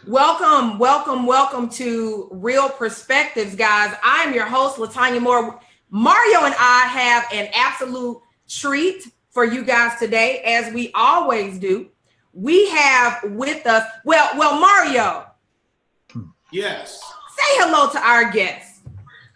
Welcome, welcome, welcome to Real Perspectives, guys. I'm your host, Latanya Moore. Mario and I have an absolute treat for you guys today, as we always do. We have with us, well, Mario. Yes. Say hello to our guests.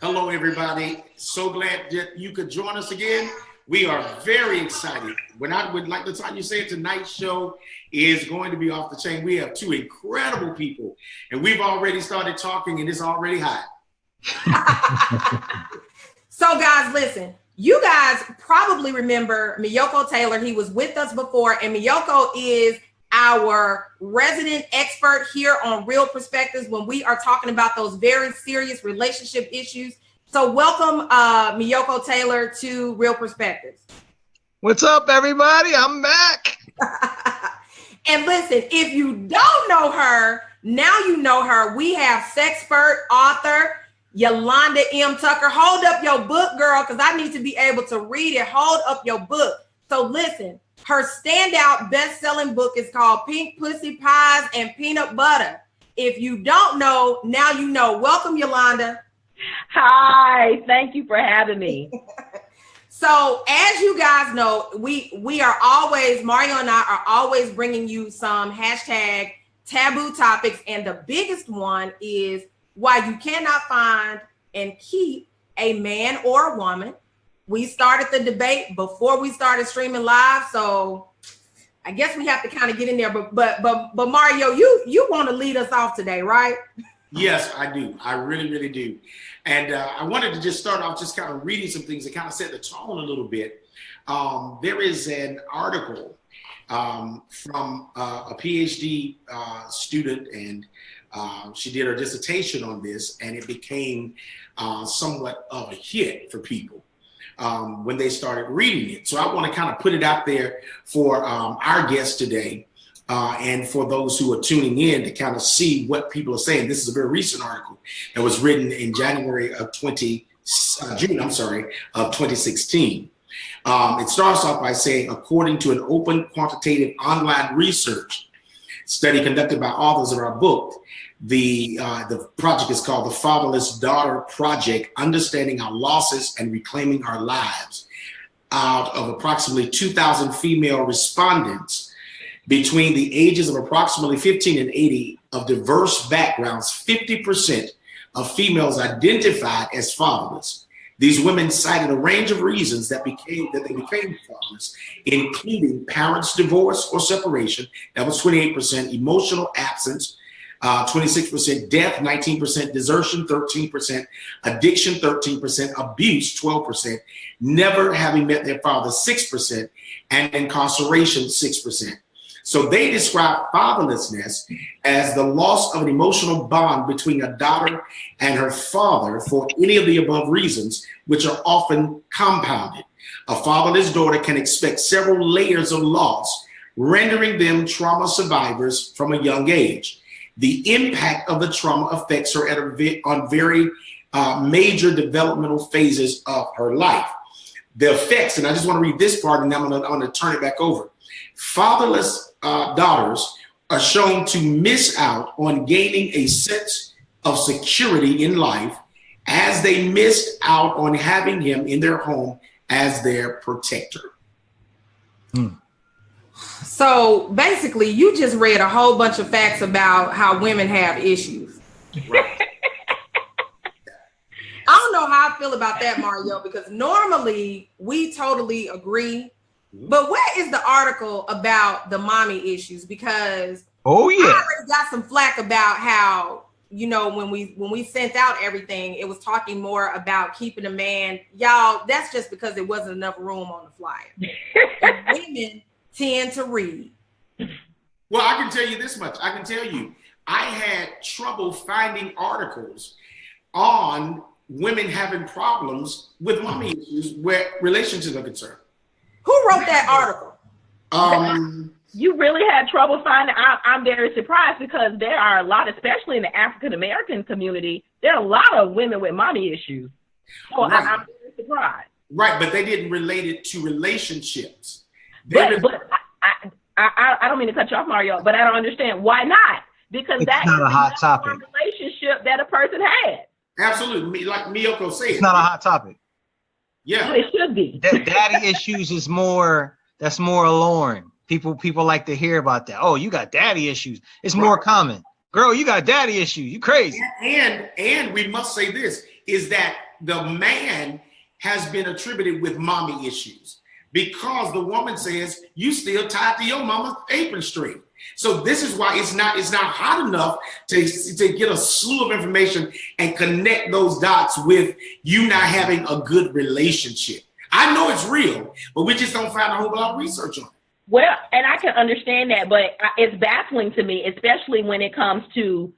Hello, everybody. So glad that you could join us again. We are very excited. Like Latanya said, tonight's show is going to be off the chain. We have two incredible people, and we've already started talking, and it's already hot. So, guys, listen. You guys probably remember Miyoko Taylor. He was with us before, and Miyoko is our resident expert here on Real Perspectives when we are talking about those very serious relationship issues. So welcome, Miyoko Taylor, to Real Perspectives. What's up, everybody? I'm back. And listen, if you don't know her, now you know her. We have sexpert, author, Yolanda M. Tucker. Hold up your book, girl, because I need to be able to read it. Hold up your book. So listen, her standout best-selling book is called Pink Pussy Pies and Peanut Butter. If you don't know, now you know. Welcome, Yolanda. Hi, thank you for having me. So as you guys know, we are always, Mario and I are always bringing you some hashtag taboo topics. And the biggest one is why you cannot find and keep a man or a woman. We started the debate before we started streaming live. So I guess we have to kind of get in there. But Mario, you want to lead us off today, right? Yes, I do. I really, really do. And I wanted to just start off just kind of reading some things that kind of set the tone a little bit. There is an article from a PhD student, and she did her dissertation on this, and it became somewhat of a hit for people when they started reading it. So I want to kind of put it out there for our guests today. And for those who are tuning in to kind of see what people are saying. This is a very recent article that was written in June of 2016. It starts off by saying, according to an open quantitative online research study conducted by authors of our book, the project is called the Fatherless Daughter Project, Understanding Our Losses and Reclaiming Our Lives. Out of approximately 2,000 female respondents, between the ages of approximately 15 and 80 of diverse backgrounds, 50% of females identified as fatherless. These women cited a range of reasons that they became fatherless, including parents' divorce or separation, that was 28%, emotional absence, 26%, death, 19%, desertion, 13%, addiction, 13%, abuse, 12%, never having met their father, 6%, and incarceration, 6%. So they describe fatherlessness as the loss of an emotional bond between a daughter and her father for any of the above reasons, which are often compounded. A fatherless daughter can expect several layers of loss, rendering them trauma survivors from a young age. The impact of the trauma affects her on very major developmental phases of her life. The effects, and I just want to read this part and then I'm going to turn it back over. Fatherless daughters are shown to miss out on gaining a sense of security in life as they missed out on having him in their home as their protector. So basically, you just read a whole bunch of facts about how women have issues. Right. I don't know how I feel about that, Mario, because normally we totally agree. But where is the article about the mommy issues? Because I already got some flack about how, you know, when we sent out everything, it was talking more about keeping a man. Y'all, that's just because there wasn't enough room on the flyer. And women tend to read. Well, I can tell you this much. I can tell you, I had trouble finding articles on women having problems with mommy issues where relationships are concerned. Who wrote that article? You really had trouble finding. I'm very surprised because there are a lot, especially in the African American community, there are a lot of women with mommy issues. So right. I'm very surprised. Right, but they didn't relate it to relationships. But I don't mean to cut you off, Mario, but I don't understand why not. because it's that not is a hot the topic. Relationship that a person has. Absolutely. Like Miyoko said. It's not a hot topic. Yeah. But it should be. Daddy issues is more, that's more alluring. People like to hear about that. Oh, you got daddy issues. It's more common. Girl, you got daddy issues. You crazy. And we must say this, is that the man has been attributed with mommy issues because the woman says you still tied to your mama's apron string. So this is why it's not hot enough to get a slew of information and connect those dots with you not having a good relationship. I know it's real, but we just don't find a whole lot of research on it. Well, and I can understand that, but it's baffling to me, especially when it comes to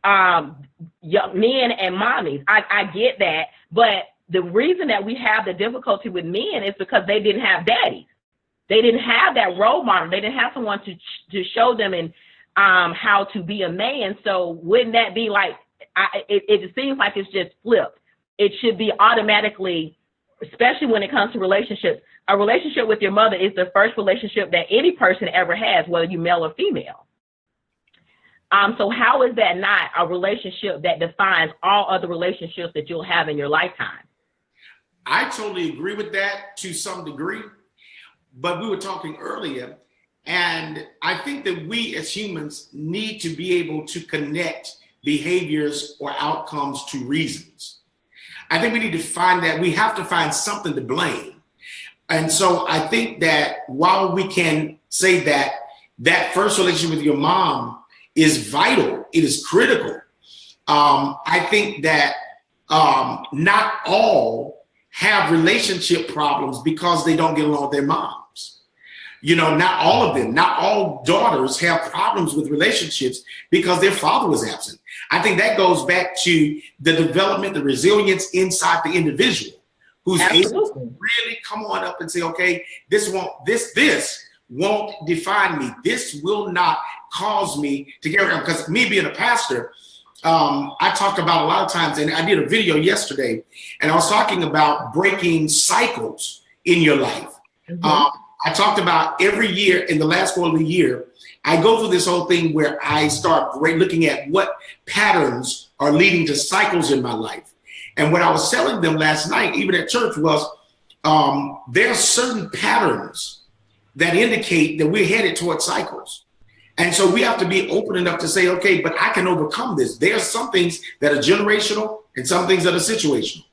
young men and mommies. I get that, but the reason that we have the difficulty with men is because they didn't have daddies. They didn't have that role model. They didn't have someone to show them and how to be a man. So wouldn't that be like, it seems like it's just flipped. It should be automatically, especially when it comes to relationships. A relationship with your mother is the first relationship that any person ever has, whether you're male or female. So how is that not a relationship that defines all other relationships that you'll have in your lifetime? I totally agree with that to some degree, but we were talking earlier, and I think that we as humans need to be able to connect behaviors or outcomes to reasons. I think we need to find that we have to find something to blame. And so I think that while we can say that that first relationship with your mom is vital, it is critical, I think that not all have relationship problems because they don't get along with their moms. You know, not all of them, not all daughters have problems with relationships because their father was absent. I think that goes back to the development, the resilience inside the individual who's able to really come on up and say, okay, this won't define me. This will not cause me to get around. Because me being a pastor, I talk about a lot of times, and I did a video yesterday, and I was talking about breaking cycles in your life. I talked about every year in the last quarter of the year, I go through this whole thing where I start looking at what patterns are leading to cycles in my life. And what I was telling them last night, even at church, was there are certain patterns that indicate that we're headed towards cycles. And so we have to be open enough to say, okay, but I can overcome this. There are some things that are generational and some things that are situational.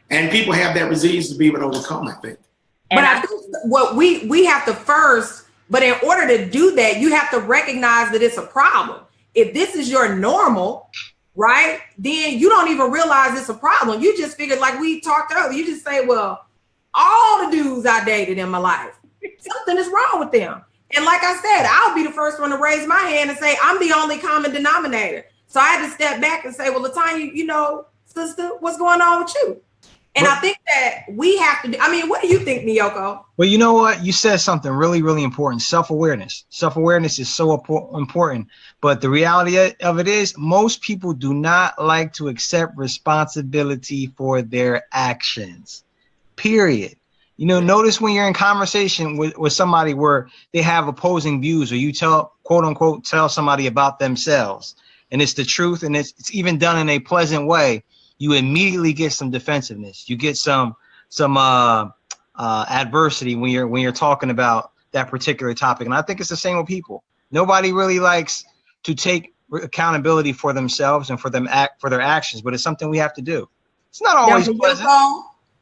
And people have that resilience to be able to overcome, I think. But I think what we have to first, but in order to do that, you have to recognize that it's a problem. If this is your normal, right, then you don't even realize it's a problem. You just figured, like we talked earlier, you just say, well, all the dudes I dated in my life, something is wrong with them. And like I said, I'll be the first one to raise my hand and say, I'm the only common denominator. So I had to step back and say, well, Latanya, you know, sister, what's going on with you? And I think that we have to, I mean, what do you think, Miyoko? Well, you know what? You said something really, really important. Self-awareness. Self-awareness is so important. But the reality of it is most people do not like to accept responsibility for their actions, period. You know, notice when you're in conversation with somebody where they have opposing views, or you quote unquote, tell somebody about themselves and it's the truth, and it's even done in a pleasant way, you immediately get some defensiveness. You get some adversity when you're talking about that particular topic. And I think it's the same with people. Nobody really likes to take accountability for themselves and for their actions, but it's something we have to do. It's not always pleasant.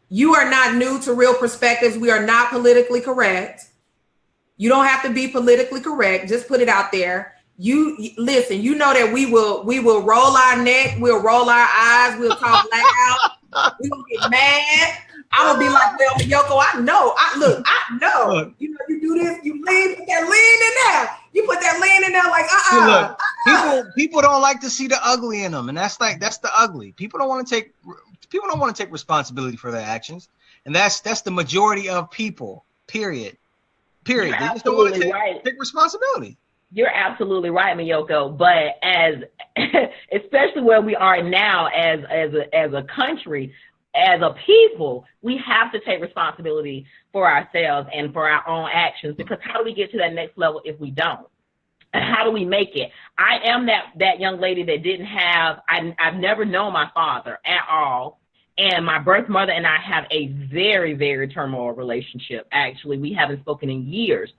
You are not new to Real Perspectives. We are not politically correct. You don't have to be politically correct. Just put it out there. You listen, you know that we will roll our neck, we'll roll our eyes, we'll talk loud, we're gonna get mad. I'm gonna be like, well, Yoko, I know. You know, you do this, you put that lean in there. You put that lean in there like People don't like to see the ugly in them, and that's the ugly. People don't want to take responsibility for their actions, and that's the majority of people. Period. They just don't want to take responsibility. You're absolutely right, Miyoko. But especially where we are now as a country, as a people, we have to take responsibility for ourselves and for our own actions, because how do we get to that next level if we don't? how do we make it? I am that young lady that didn't have, I've never known my father at all. And my birth mother and I have a very, very turmoil relationship. Actually, we haven't spoken in years.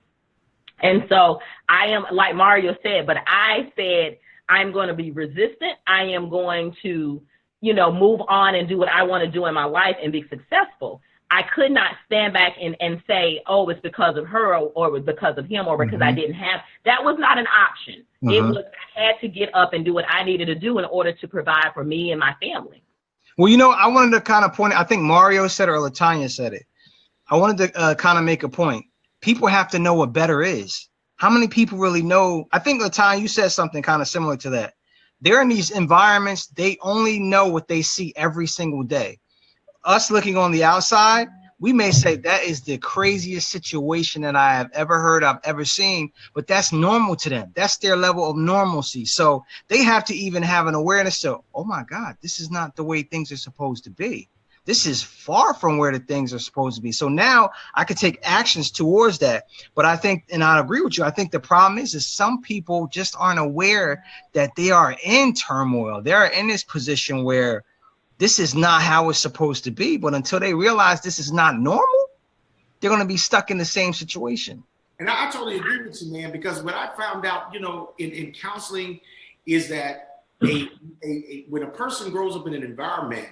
And so I am, like Mario said, but I said, I'm going to be resistant. I am going to, move on and do what I want to do in my life and be successful. I could not stand back and say, oh, it's because of her or it was because of him or because I didn't have. That was not an option. It was, I had to get up and do what I needed to do in order to provide for me and my family. Well, I wanted to kind of point, I think Mario said it or LaTanya said it. I wanted to kind of make a point. People have to know what better is. How many people really know? I think LaTanya, you said something kind of similar to that. They're in these environments, they only know what they see every single day. Us looking on the outside, we may say that is the craziest situation that I have ever heard, I've ever seen, but that's normal to them. That's their level of normalcy. So they have to even have an awareness to, oh my God, this is not the way things are supposed to be. This is far from where the things are supposed to be. So now I could take actions towards that. But I think, and I agree with you, I think the problem is some people just aren't aware that they are in turmoil. They're in this position where this is not how it's supposed to be. But until they realize this is not normal, they're going to be stuck in the same situation. And I totally agree with you, man, because what I found out, in counseling is that when a person grows up in an environment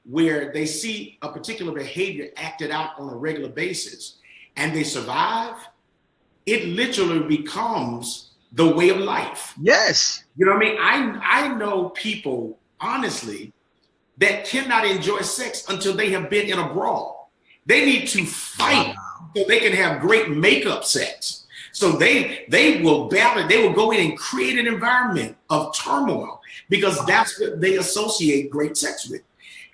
where they see a particular behavior acted out on a regular basis and they survive, it literally becomes the way of life. Yes. You know what I mean? I know people, honestly, that cannot enjoy sex until they have been in a brawl. They need to fight so they can have great makeup sex. So they will battle, they will go in and create an environment of turmoil because that's what they associate great sex with.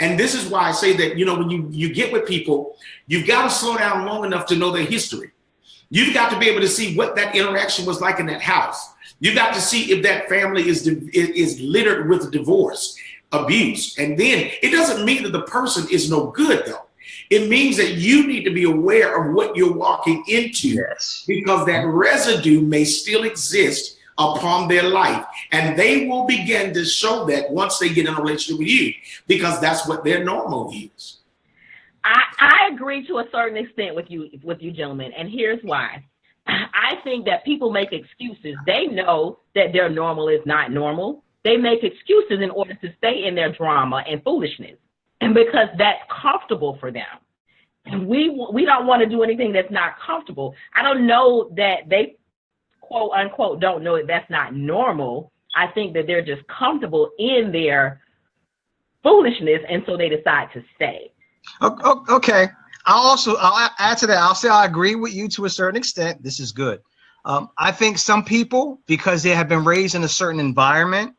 And this is why I say that, when you get with people, you've got to slow down long enough to know their history. You've got to be able to see what that interaction was like in that house. You've got to see if that family is littered with divorce, abuse. And then it doesn't mean that the person is no good, though. It means that you need to be aware of what you're walking into, because that residue may still exist upon their life. And they will begin to show that once they get in a relationship with you, because that's what their normal is. I agree to a certain extent with you gentlemen. And here's why. I think that people make excuses. They know that their normal is not normal. They make excuses in order to stay in their drama and foolishness. And because that's comfortable for them. And we don't want to do anything that's not comfortable. I don't know that they, quote unquote, don't know that that's not normal. I think that they're just comfortable in their foolishness. And so they decide to stay. Okay. I'll add to that. I'll say I agree with you to a certain extent. This is good. I think some people, because they have been raised in a certain environment,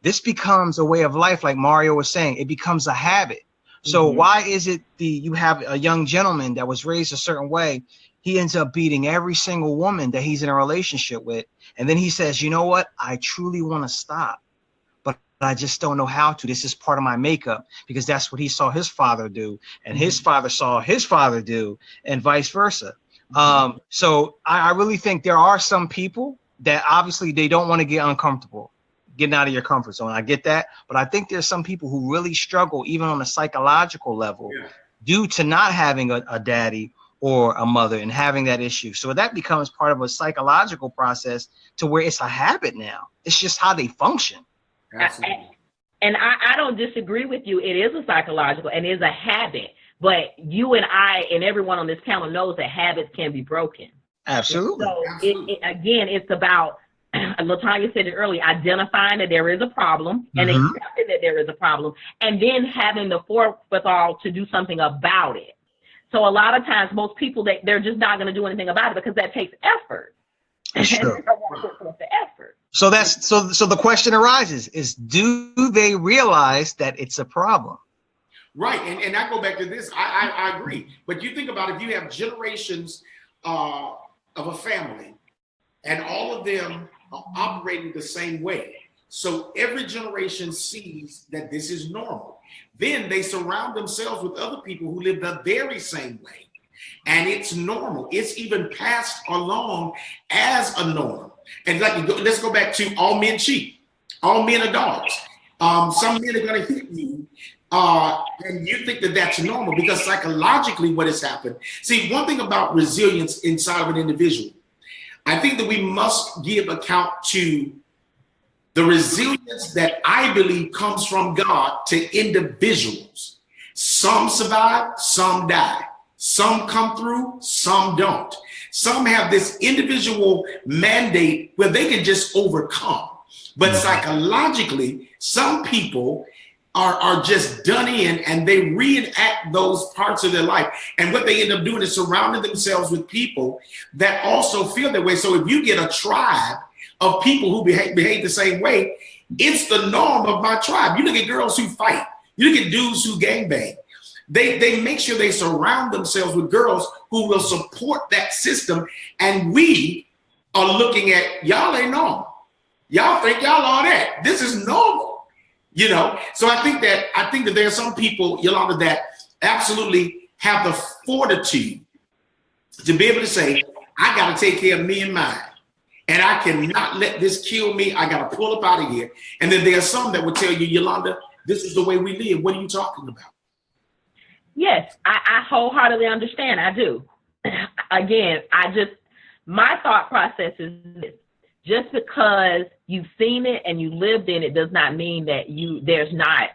this becomes a way of life. Like Mario was saying, it becomes a habit. So why is it you have a young gentleman that was raised a certain way? He ends up beating every single woman that he's in a relationship with. And then he says, you know what? I truly want to stop, but I just don't know how to. This is part of my makeup, because that's what he saw his father do. And his father saw his father do, and vice versa. So I really think there are some people that obviously they don't want to get uncomfortable, getting out of your comfort zone. I get that. But I think there's some people who really struggle, even on a psychological level, due to not having a daddy or a mother and having that issue. So that becomes part of a psychological process to where it's a habit now. It's just how they function. Absolutely. And I don't disagree with you. It is a psychological and it is a habit. But you and I and everyone on this panel knows that habits can be broken. Absolutely. So again, it's about, LaTanya said it earlier, identifying that there is a problem and accepting that there is a problem, and then having the forethought to do something about it. So a lot of times, most people, they're just not going to do anything about it because that takes effort. That's true. The effort. So that's so the question arises is, do they realize that it's a problem? Right. And I go back to this. I agree. But you think about if you have generations of a family and all of them are operating the same way. So every generation sees that this is normal. Then they surround themselves with other people who live the very same way. And it's normal. It's even passed along as a norm. And let's go back to all men cheat. All men are dogs. Some men are going to hit you, and you think that that's normal because psychologically what has happened. See, one thing about resilience inside of an individual, I think that we must give account to the resilience that I believe comes from God to individuals. Some survive, some die. Some come through, some don't. Some have this individual mandate where they can just overcome. But psychologically, some people are just done in and they reenact those parts of their life. And what they end up doing is surrounding themselves with people that also feel that way. So if you get a tribe of people who behave the same way, it's the norm of my tribe. You look at girls who fight. You look at dudes who gangbang. They make sure they surround themselves with girls who will support that system. And we are looking at, y'all ain't normal. Y'all think y'all are that. This is normal, you know? So I think that there are some people, Yolanda, that absolutely have the fortitude to be able to say, I got to take care of me and mine. And I cannot let this kill me. I got to pull up out of here. And then there are some that will tell you, Yolanda, this is the way we live. What are you talking about? Yes, I wholeheartedly understand. I do. Again, my thought process is this. Just because you've seen it and you lived in it does not mean that there's not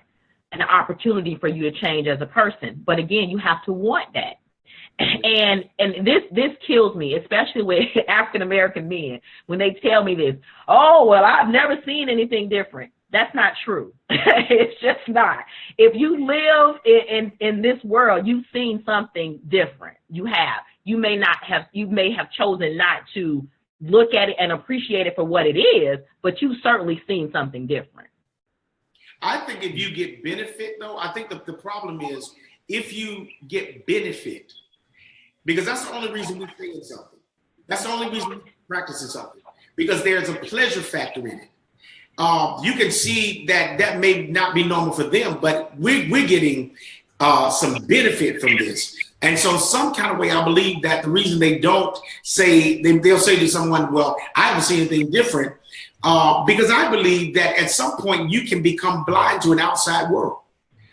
an opportunity for you to change as a person. But again, you have to want that. And this kills me, especially with African American men, when they tell me this, oh, well, I've never seen anything different. That's not true. It's just not. If you live in this world, you've seen something different. You have. You may have chosen not to look at it and appreciate it for what it is, but you've certainly seen something different. I think if you get benefit, though, I think the problem is if you get benefit, because that's the only reason we say something. That's the only reason we practice something, because there's a pleasure factor in it. You can see that may not be normal for them, but we're getting some benefit from this. And so some kind of way, I believe that the reason they don't say, they'll say to someone, well, I haven't seen anything different, because I believe that at some point you can become blind to an outside world.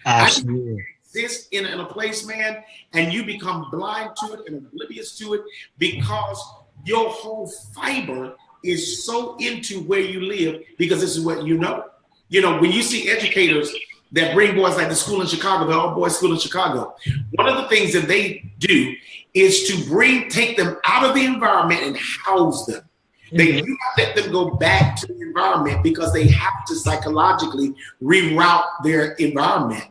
Absolutely. Exist in a place, man, and you become blind to it and oblivious to it because your whole fiber is so into where you live, because this is what you know. You know, when you see educators that bring boys like the school in Chicago, the all-boys school in Chicago, one of the things that they do is to take them out of the environment and house them. They do not let them go back to the environment because they have to psychologically reroute their environment.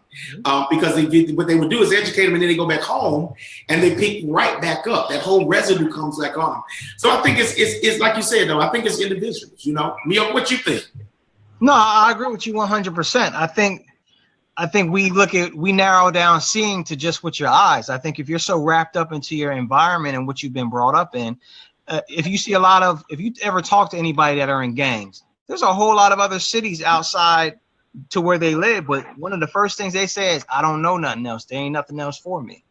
Because what they would do is educate them and then they go back home and they pick right back up. That whole residue comes back on them. So I think it's like you said, though, I think it's individuals, you know. Mio, what you think? No, I agree with you 100%. I think we narrow down seeing to just with your eyes. I think if you're so wrapped up into your environment and what you've been brought up in, if you ever talk to anybody that are in gangs, there's a whole lot of other cities outside to where they live, but one of the first things they say is, I don't know nothing else. There ain't nothing else for me.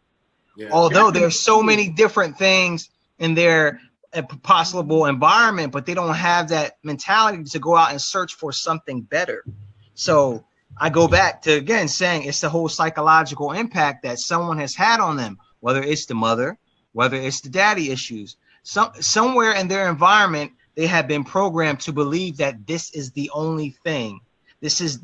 Yeah. Although there's so many different things in their possible environment, but they don't have that mentality to go out and search for something better. So I go back to, again, saying it's the whole psychological impact that someone has had on them, whether it's the mother, whether it's the daddy issues. Somewhere in their environment, they have been programmed to believe that this is the only thing. This is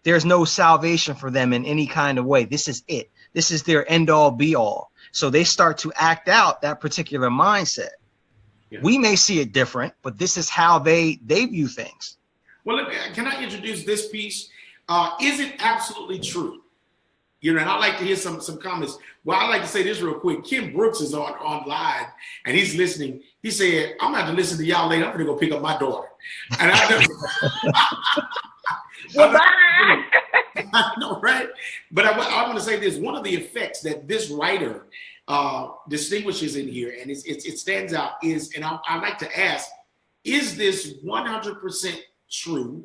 there's no salvation for them in any kind of way. This is it. This is their end all be all. So they start to act out that particular mindset. Yeah. We may see it different, but this is how they view things. Well, can I introduce this piece? Is it absolutely true? You know, and I'd like to hear some comments. Well, I'd like to say this real quick. Kim Brooks is on live and he's listening. He said, I'm going to have to listen to y'all later. I'm going to go pick up my daughter. And I know, right? But I want to say this. One of the effects that this writer distinguishes in here, and it stands out, is, and I'd like to ask, is this 100% true?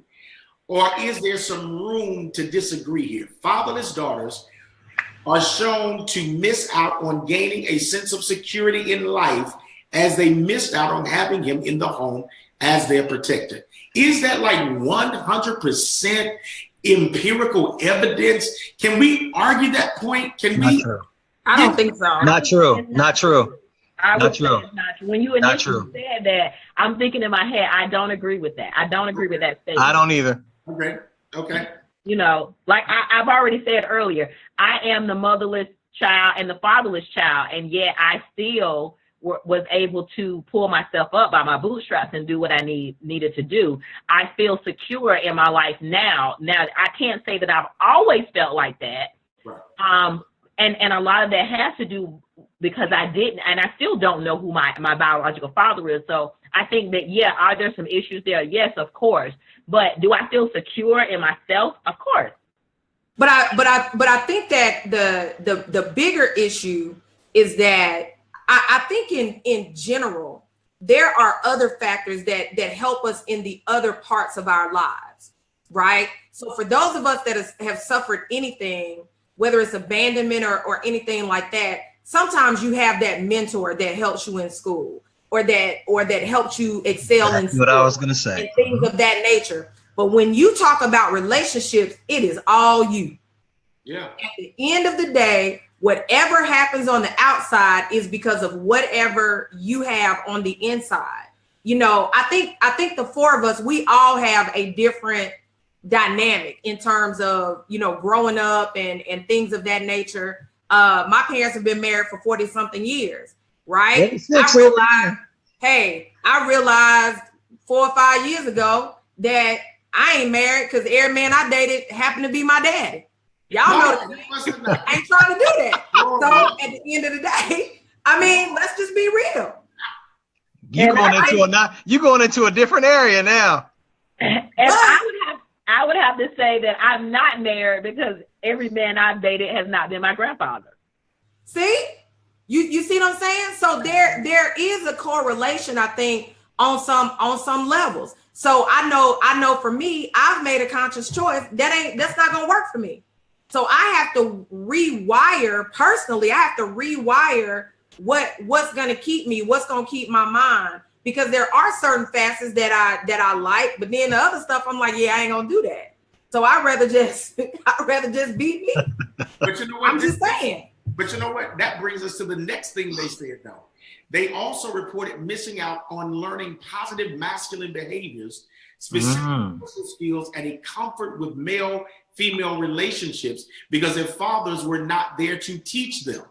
Or is there some room to disagree here? Fatherless daughters are shown to miss out on gaining a sense of security in life as they missed out on having him in the home as their protector. Is that like 100% empirical evidence? Can we argue that point? Can Not we? true. I don't think so. Not true. Not true. I would Not say true. it's not true. When you initially said that, I'm thinking in my head, I don't agree with that. I don't agree with that statement. I don't either. Okay. You know, like I've already said earlier, I am the motherless child and the fatherless child, and yet I still was able to pull myself up by my bootstraps and do what I needed to do. I feel secure in my life now. Now, I can't say that I've always felt like that. Right. And a lot of that has to do because I didn't, and I still don't know who my biological father is. So I think that, yeah, are there some issues there? Yes, of course. But do I feel secure in myself? Of course. But I think that the bigger issue is that I think in general, there are other factors that help us in the other parts of our lives, right? So for those of us that have suffered anything, whether it's abandonment or anything like that, sometimes you have that mentor that helps you in school or that helps you excel in school. What I was going to say. And things of that nature. But when you talk about relationships, it is all you. Yeah. At the end of the day, whatever happens on the outside is because of whatever you have on the inside. You know, I think the four of us, we all have a different dynamic in terms of, you know, growing up and things of that nature. My parents have been married for 40 something years, right? I realized 4 or 5 years ago that I ain't married because every man I dated happened to be my daddy. Y'all know that. I ain't trying to do that. So at the end of the day, I mean, let's just be real. You're going into a different area now. And I would have to say that I'm not married because every man I've dated has not been my grandfather. See? You see what I'm saying? So there is a correlation, I think, on some levels. So I know for me, I've made a conscious choice that's not gonna work for me. So I have to rewire personally. I have to rewire what's gonna keep me, what's gonna keep my mind, because there are certain facets that I like, but then the other stuff I'm like, yeah, I ain't gonna do that. So I'd rather just be me. But you know what? I'm just saying. But you know what? That brings us to the next thing they said, though. They also reported missing out on learning positive masculine behaviors, specific social skills, and a comfort with male-female relationships because their fathers were not there to teach them.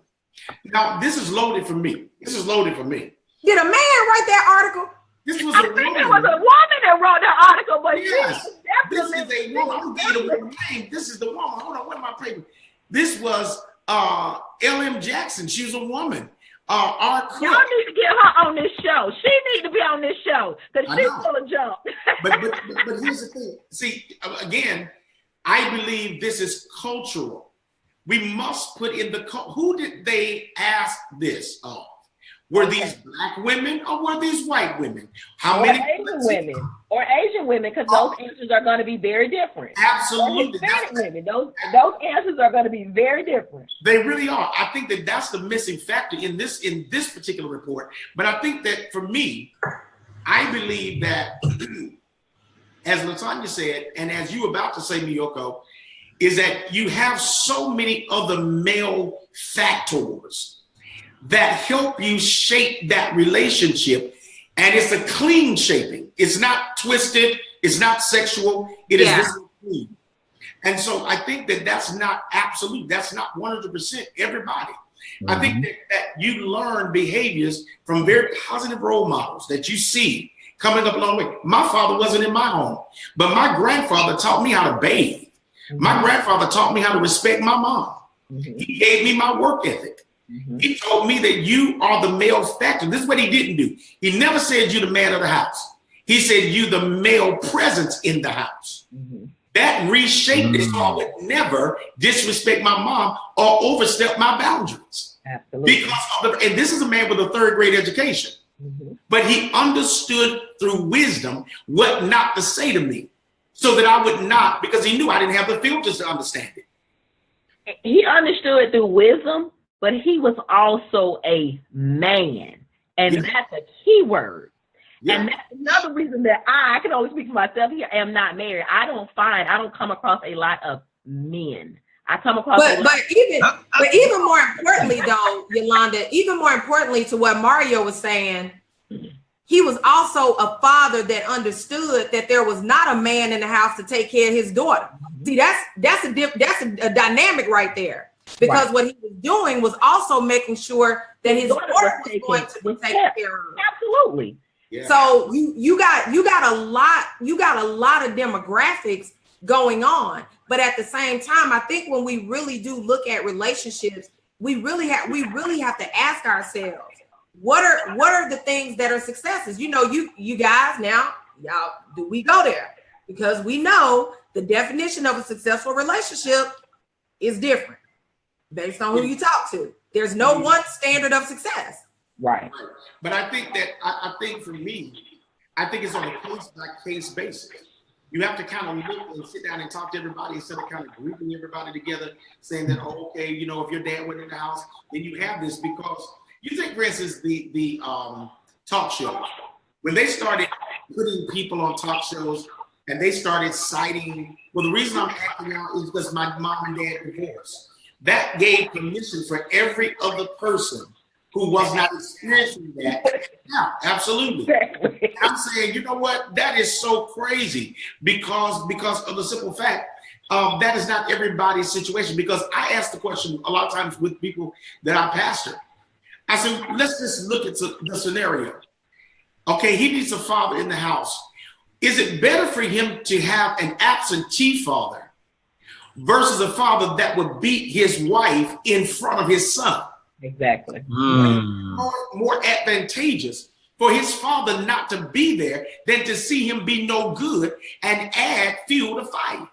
Now, this is loaded for me. Did a man write that article? This was I think it was a woman that wrote the article, but yes, this is a woman. I'm getting the name. This is the woman. Hold on, what am I playing? This was L.M. Jackson. She was a woman. Y'all need to get her on this show. She needs to be on this show because she's full of junk. but here's the thing. See, again, I believe this is cultural. We must put in who did they ask this of? Were these black women or were these white women? Asian women, because those answers are going to be very different. Absolutely. Hispanic women, those answers are going to be very different. They really are. I think that's the missing factor in this particular report. But I think that for me, I believe that, as LaTanya said, and as you were about to say, Miyoko, is that you have so many other male factors that help you shape that relationship. And it's a clean shaping. It's not twisted. It's not sexual. It is just clean. And so I think that's not absolute. That's not 100% everybody. I think that you learn behaviors from very positive role models that you see coming up along the way. My father wasn't in my home, but my grandfather taught me how to bathe. My grandfather taught me how to respect my mom. He gave me my work ethic. He told me that you are the male factor. This is what he didn't do. He never said you're the man of the house. He said you the male presence in the house. That reshaped it so I would never disrespect my mom or overstep my boundaries. Absolutely. Because and this is a man with a 3rd grade education, but he understood through wisdom what not to say to me so that I would not, because he knew I didn't have the filters to understand it. He understood through wisdom, but he was also a man. And that's a key word. Yeah. And that's another reason that I can only speak for myself here, am not married. I don't come across a lot of men. I come across but even more importantly though, Yolanda, even more importantly to what Mario was saying, he was also a father that understood that there was not a man in the house to take care of his daughter. See, that's a dynamic right there. Because what he was doing was also making sure that his daughter was going to be taken care of. Absolutely. Yeah. So you got a lot of demographics going on, but at the same time, I think when we really do look at relationships, we really have to ask ourselves, what are the things that are successes? You know, you guys now, y'all, do we go there? Because we know the definition of a successful relationship is different based on who you talk to. There's no one standard of success. Right. But I think that I think for me, I think it's on a case by case basis. You have to kind of look and sit down and talk to everybody instead of kind of grouping everybody together, saying that, oh, okay, you know, if your dad went in the house, then you have this. Because you think, for instance, the talk shows, when they started putting people on talk shows and they started citing, well, the reason I'm acting out is because my mom and dad divorced. That gave permission for every other person who was not experiencing that. Yeah, absolutely. Exactly. I'm saying, you know what? That is so crazy because of the simple fact that is not everybody's situation. Because I ask the question a lot of times with people that I pastor. I said, let's just look at the scenario. Okay, he needs a father in the house. Is it better for him to have an absentee father versus a father that would beat his wife in front of his son? Exactly. More advantageous for his father not to be there than to see him be no good and add fuel to fire.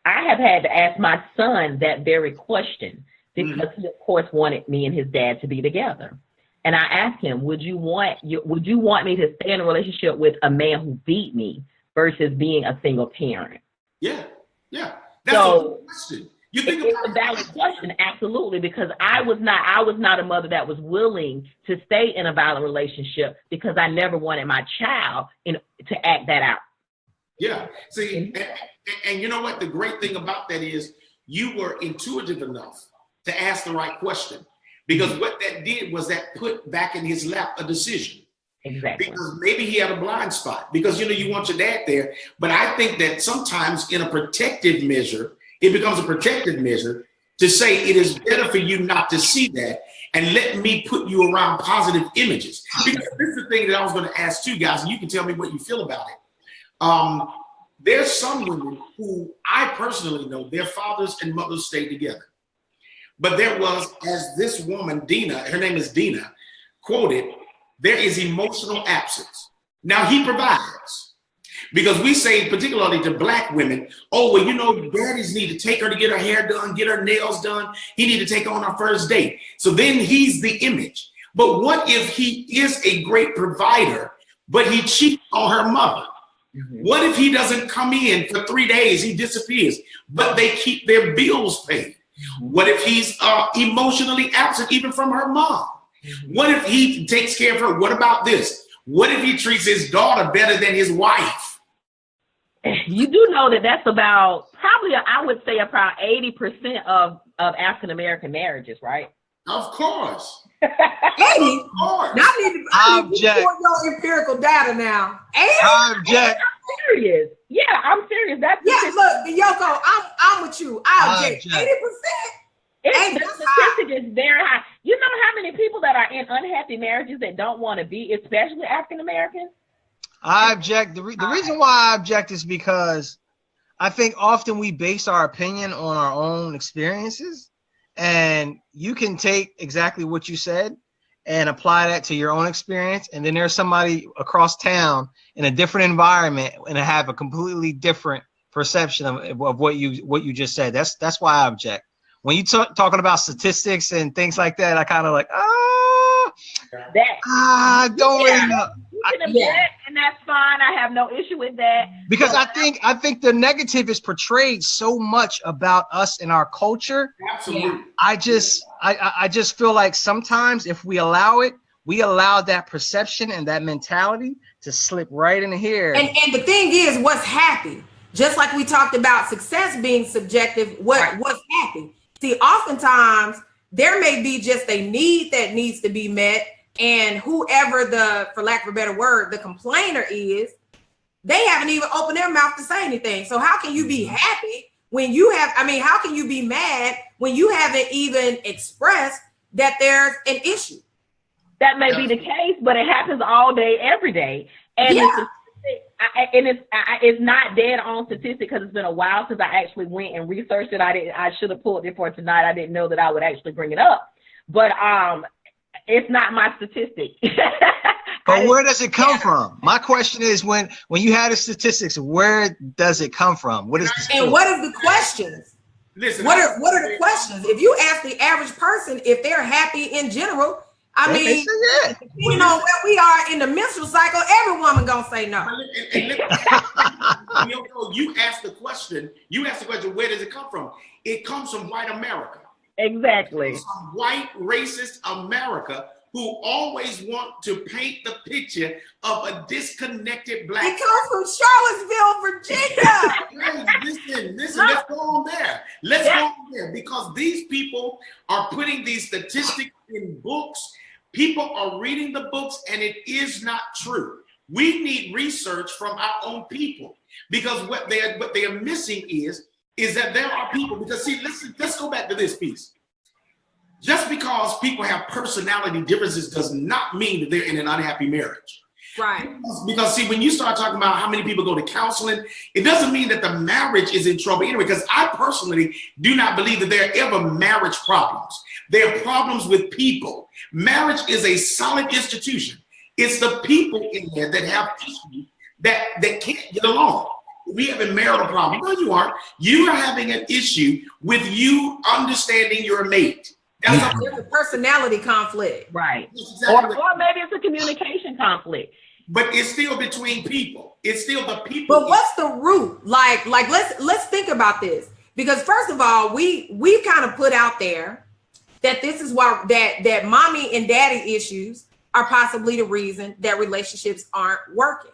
I have had to ask my son that very question because he, of course, wanted me and his dad to be together. And I asked him, would you want me to stay in a relationship with a man who beat me versus being a single parent? Yeah. That's a question. You think it's a valid question, absolutely, because I was not a mother that was willing to stay in a violent relationship because I never wanted my child to act that out. Yeah. See, and you know what? The great thing about that is you were intuitive enough to ask the right question, because what that did was that put back in his lap a decision. Exactly. Because maybe he had a blind spot because, you know, you want your dad there. But I think that sometimes in a protective measure, it becomes a protective measure to say it is better for you not to see that and let me put you around positive images. Because this is the thing that I was going to ask you guys, and you can tell me what you feel about it. There's some women who I personally know, their fathers and mothers stayed together. But there was, as this woman, Dina, her name is Dina, quoted, there is emotional absence. Now he provides. Because we say, particularly to Black women, oh, well, you know, daddies need to take her to get her hair done, get her nails done. He need to take her on her first date. So then he's the image. But what if he is a great provider, but he cheats on her mother? What if he doesn't come in for 3 days, he disappears, but they keep their bills paid? What if he's emotionally absent even from her mom? What if he takes care of her? What about this? What if he treats his daughter better than his wife? You do know that that's about probably, I would say, about 80% of African-American marriages, right? Of course. 80? Of course. Now I need to report your empirical data now. 80? I'm serious. Yeah, I'm serious. That's look, Yoko, I'm with you. I object. 80%? The statistic is very high. You know how many people that are in unhappy marriages that don't want to be, especially African-Americans? I object. The reason why I object is because I think often we base our opinion on our own experiences, and you can take exactly what you said and apply that to your own experience. And then there's somebody across town in a different environment and have a completely different perception of what you just said. That's why I object. When you talking about statistics and things like that, I kind of like, don't really know. You can object, and that's fine. I have no issue with that. Because I think the negative is portrayed so much about us in our culture. Absolutely. I just feel like sometimes if we allow it, we allow that perception and that mentality to slip right in here. And the thing is, what's happy? Just like we talked about success being subjective, what's happy? See, oftentimes there may be just a need that needs to be met, and whoever for lack of a better word, the complainer is, they haven't even opened their mouth to say anything. So how can you be happy when you have, how can you be mad when you haven't even expressed that there's an issue? That may be the case, but it happens all day, every day. And it's not dead on statistic because it's been a while since I actually went and researched it. I should have pulled it for tonight. I didn't know that I would actually bring it up, but it's not my statistic. But where does it come from? My question is, when you had the statistics, where does it come from? What is the and what are the questions? Listen, what are the questions? If you ask the average person if they're happy in general, depending on where we are in the menstrual cycle, every woman gonna say no. You ask the question, where does it come from? It comes from white America. Exactly. From white racist America who always want to paint the picture of a disconnected black. It comes from Charlottesville, Virginia. Hey, listen, let's go on there. Let's go on there, because these people are putting these statistics in books. People are reading the books, and it is not true. We need research from our own people, because what they are missing is that there are people, because see, let's go back to this piece. Just because people have personality differences does not mean that they're in an unhappy marriage. Right. Because see, when you start talking about how many people go to counseling, it doesn't mean that the marriage is in trouble anyway, because I personally do not believe that there are ever marriage problems. There are problems with people. Marriage is a solid institution. It's the people in there that have issues that can't get along. We have a marital problem. No, you aren't. You are having an issue with you understanding your mate. There's a personality conflict. Right. Exactly. Or maybe it's a communication conflict. But it's still between people. It's still the people. But what's the root? Like let's think about this. Because first of all, we've kind of put out there that this is why that mommy and daddy issues are possibly the reason that relationships aren't working.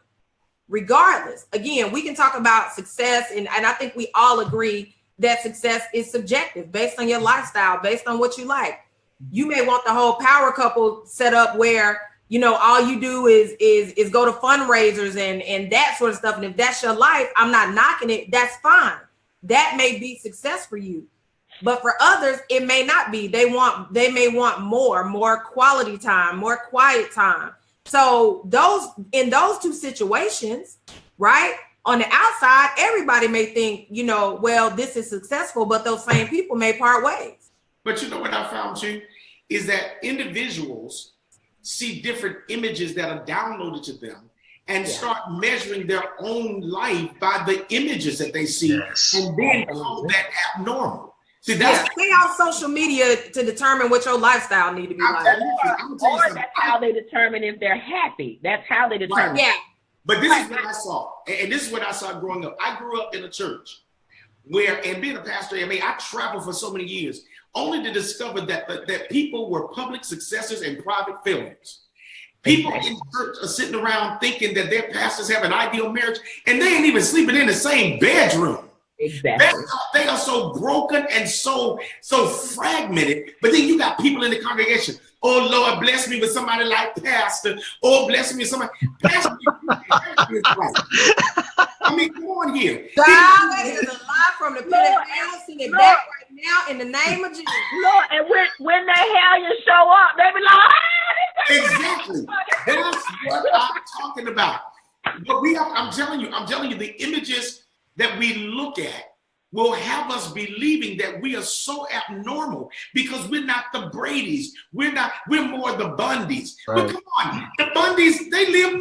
Regardless, again, we can talk about success, and I think we all agree that success is subjective based on your lifestyle, based on what you like. You may want the whole power couple set up where, all you do is go to fundraisers and that sort of stuff. And if that's your life, I'm not knocking it. That's fine. That may be success for you. But for others, it may not be. They may want more quality time, more quiet time. So in those two situations, right? On the outside, everybody may think, well, this is successful, but those same people may part ways. But you know what I found too, is that individuals see different images that are downloaded to them and start measuring their own life by the images that they see, and then call that abnormal. See, that's stay on social media to determine what your lifestyle need to be like. Or that's how they determine if they're happy. That's how they determine. Right. Yeah. But this is what I saw, and this is what I saw growing up. I grew up in a church where, and being a pastor, I traveled for so many years, only to discover that people were public successes and private failures. People in church are sitting around thinking that their pastors have an ideal marriage, and they ain't even sleeping in the same bedroom. Exactly. They are so broken and so fragmented. But then you got people in the congregation. Oh Lord, bless me with somebody like Pastor. Oh, bless me with somebody. Pastor, I mean, come on here. God, that is a lie from the pit of hell. Send it back right now in the name of Jesus. Lord, and when they hell you show up, they be like, exactly. That's what I'm talking about. But I'm telling you, the images that we look at will have us believing that we are so abnormal because we're not the Bradys. We're more the Bundys. Right. But come on, the Bundys, they live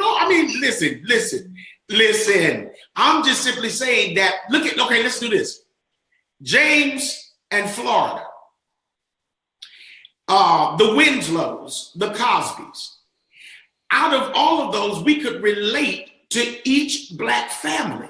listen. I'm just simply saying that, let's do this. James and Florida, the Winslows, the Cosbys. Out of all of those, we could relate to each black family.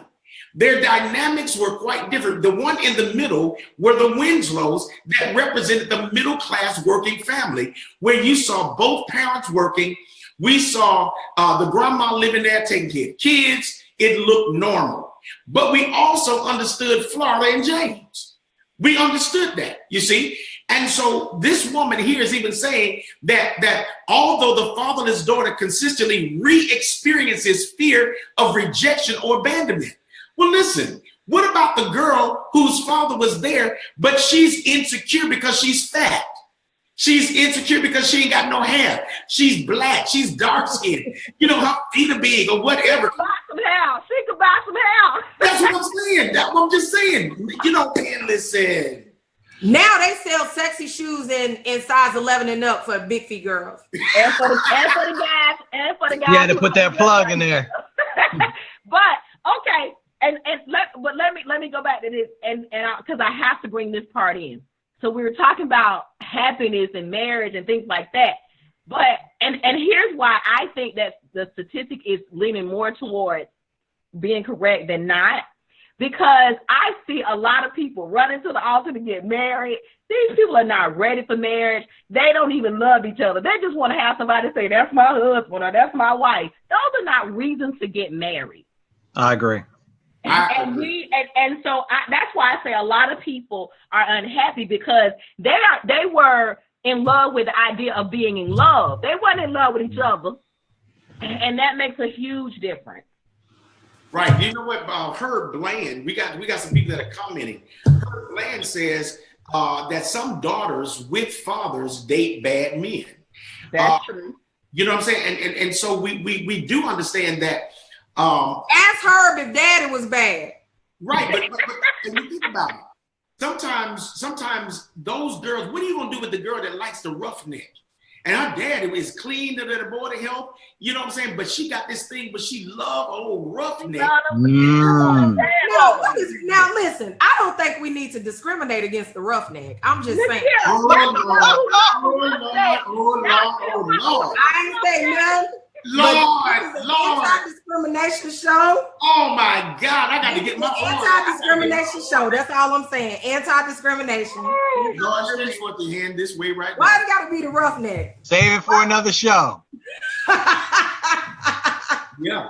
Their dynamics were quite different. The one in the middle were the Winslows that represented the middle class working family, where you saw both parents working. We saw the grandma living there taking care of kids. It looked normal. But we also understood Flora and James. We understood that, you see? And so this woman here is even saying that although the fatherless daughter consistently re-experiences fear of rejection or abandonment. Well, listen, what about the girl whose father was there, but she's insecure because she's fat? She's insecure because she ain't got no hair. She's black. She's dark skinned. You know, her feet are big or whatever. Buy some hair. She could buy some hair. That's what I'm saying. That's what I'm just saying. You know, man, listen. Now they sell sexy shoes in size 11 and up for big feet girls. And for the guys. You had to put that plug in there. But okay, let me go back to this, and because I have to bring this part in. So we were talking about happiness and marriage and things like that. But and here's why I think that the statistic is leaning more towards being correct than not. Because I see a lot of people running to the altar to get married. These people are not ready for marriage. They don't even love each other. They just want to have somebody say, that's my husband or that's my wife. Those are not reasons to get married. I agree. And so that's why I say a lot of people are unhappy because they were in love with the idea of being in love. They weren't in love with each other. And that makes a huge difference. Right. You know what? Herb Bland, we got some people that are commenting. Herb Bland says that some daughters with fathers date bad men. That's true. You know what I'm saying? And so we do understand that. Ask Herb if daddy was bad. Right. But and you think about it. Sometimes those girls, what are you going to do with the girl that likes the roughneck? And her daddy is clean to the board of health, you know what I'm saying? But she got this thing, but she love old roughneck. Now listen, I don't think we need to discriminate against the roughneck. I'm just saying. Oh, Lord. I ain't saying nothing. Lord. Anti-discrimination show. Oh my God, I got to get my anti-discrimination show. That's all I'm saying. Anti-discrimination. Lord, you just want to hand this way right now. Why it got to be the roughneck? Save it for another show. Yeah.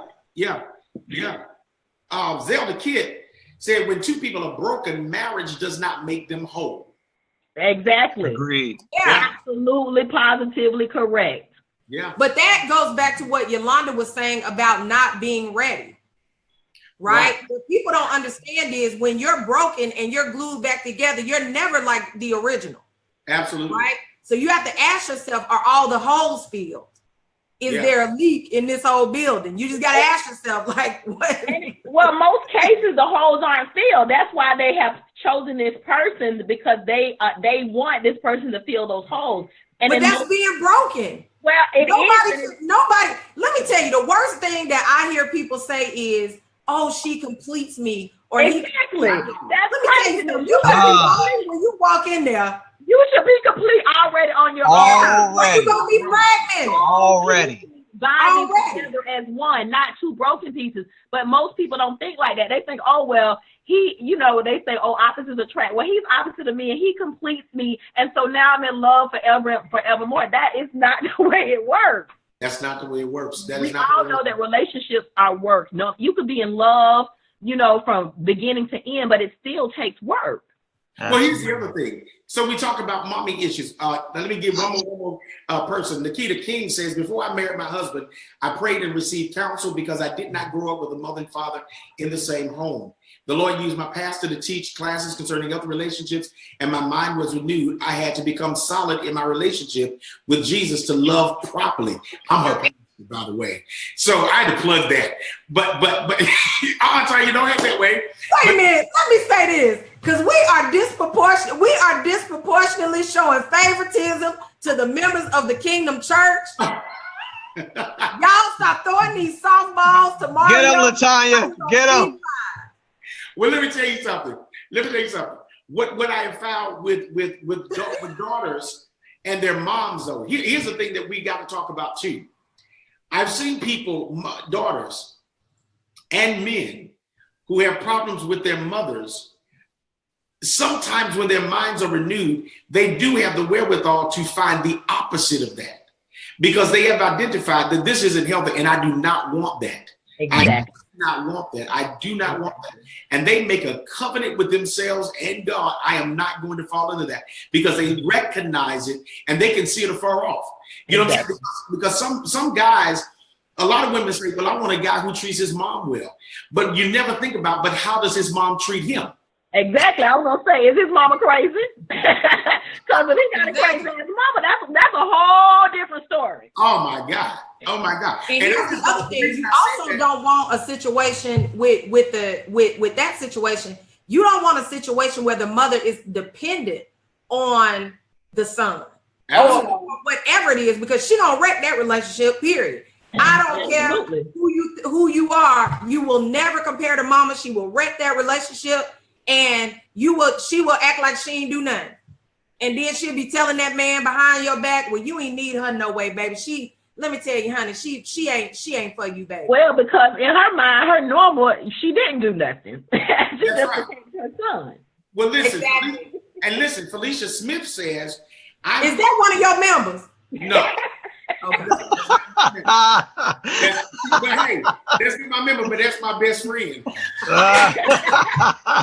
Zelda Kid said, when two people are broken, marriage does not make them whole. Exactly. Agreed. Yeah. Absolutely, positively correct. Yeah. But that goes back to what Yolanda was saying about not being ready. Right? What people don't understand is when you're broken and you're glued back together, you're never like the original. Absolutely. Right? So you have to ask yourself, are all the holes filled? Is there a leak in this whole building? You just got to ask yourself, like, what? Well, most cases, the holes aren't filled. That's why they have chosen this person, because they want this person to fill those holes. And but that's being broken. Well, nobody. Let me tell you, the worst thing that I hear people say is, "Oh, she completes me," or exactly. Let me tell you something. You better be complete when you walk in there. You should be complete already on your own. You're gonna be pregnant already. Binding together as one, not two broken pieces. But most people don't think like that. They think, oh well, they say, oh, opposites attract. Well, he's opposite of me and he completes me. And so now I'm in love forevermore. That is not the way it works. That's not the way it works. We all know that relationships are work. No, you could be in love, from beginning to end, but it still takes work. Well, here's the other thing. So we talk about mommy issues. Let me give one more person. Nikita King says, before I married my husband, I prayed and received counsel because I did not grow up with a mother and father in the same home. The Lord used my pastor to teach classes concerning other relationships, and my mind was renewed. I had to become solid in my relationship with Jesus to love properly. I'm her pastor, by the way. So I had to plug that. But I'll tell you, don't act that way. Wait a minute. Let me say this. Because we are disproportionately showing favoritism to the members of the Kingdom Church. Y'all stop throwing these softballs to Mario. Get him, LaTanya. Get him. Well, let me tell you something. What I have found with daughters and their moms, though, here's the thing that we got to talk about too. I've seen people, daughters and men, who have problems with their mothers, sometimes when their minds are renewed, they do have the wherewithal to find the opposite of that, because they have identified that this isn't healthy and I do not want that. Exactly. I do not want that. I do not want that. And they make a covenant with themselves and God. I am not going to fall into that, because they recognize it and they can see it afar off. You know what I'm saying? Because some guys, a lot of women say, well, I want a guy who treats his mom well. But you never think about, but how does his mom treat him? Exactly. I was gonna say, is his mama crazy? Because if he got a crazy ass mama, that's a whole different story. Oh my God. Oh my God. And here's the other thing: you also don't want a situation with that situation. You don't want a situation where the mother is dependent on the son or whatever it is, because she gonna wreck that relationship. Period. I don't care who you are. You will never compare to mama. She will wreck that relationship. And she will act like she ain't do nothing. And then she'll be telling that man behind your back, well, you ain't need her no way, baby. Let me tell you, honey, she ain't for you, baby. Well, because in her mind, her normal, she didn't do nothing. She just protected her son. Well, listen, exactly. Felicia Smith says, is that one of your members? No. Okay. But hey, that's not my member, but that's my best friend. Wait a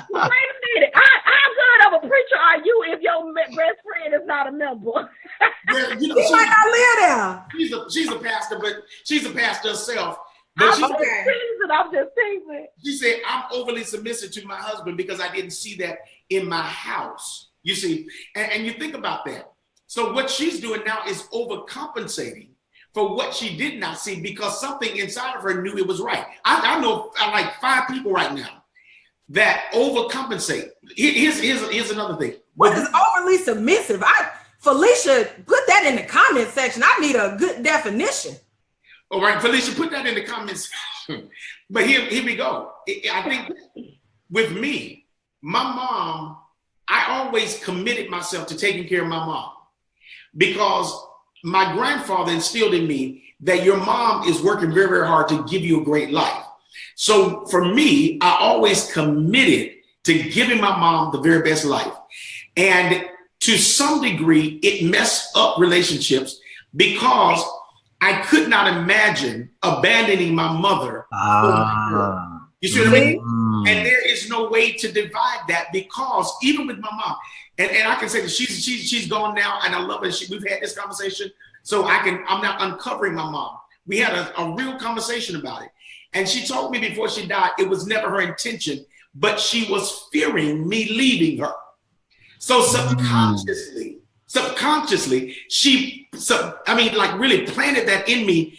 minute. How good of a preacher are you if your best friend is not a member? Well, you know, she might not live there. She's a pastor, but she's a pastor herself. But I'm just teasing. She said, I'm overly submissive to my husband because I didn't see that in my house. You see, and you think about that. So what she's doing now is overcompensating for what she did not see, because something inside of her knew it was right. I know like 5 people right now that overcompensate. Here's another thing. What is overly submissive? Felicia, put that in the comment section. I need a good definition. All right, Felicia, put that in the comments. But here we go. I think with me, my mom, I always committed myself to taking care of my mom, because my grandfather instilled in me that your mom is working very, very hard to give you a great life. So for me, I always committed to giving my mom the very best life. And to some degree, it messed up relationships, because I could not imagine abandoning my mother. You see what I mean? And there is no way to divide that, because even with my mom, and I can say that she's gone now, and I love her. We've had this conversation, so I'm now uncovering my mom. We had a real conversation about it, and she told me before she died it was never her intention, but she was fearing me leaving her. So subconsciously, she really planted that in me.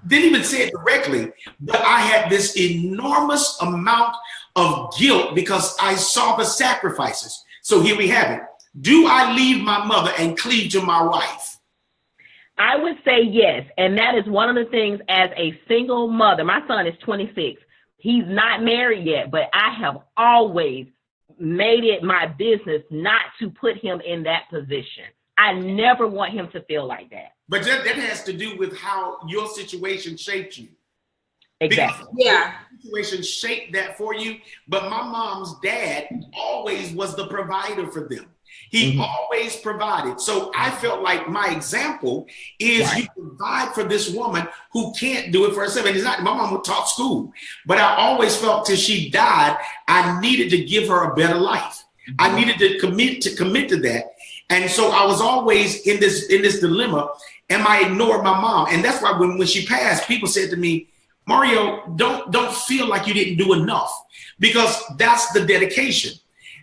Didn't even say it directly, but I had this enormous amount of guilt because I saw the sacrifices. So here we have it. Do I leave my mother and cleave to my wife? I would say yes. And that is one of the things as a single mother. My son is 26. He's not married yet, but I have always made it my business not to put him in that position. I never want him to feel like that. But that has to do with how your situation shaped you. Exactly. Because yeah. Situation shaped that for you. But my mom's dad always was the provider for them. He always provided. So I felt like my example is you provide for this woman who can't do it for herself. And it's not, my mom taught school, but I always felt till she died, I needed to give her a better life. I needed to commit to that. And so I was always in this dilemma. Am I ignoring my mom? And that's why when she passed, people said to me, Mario, don't feel like you didn't do enough, because that's the dedication.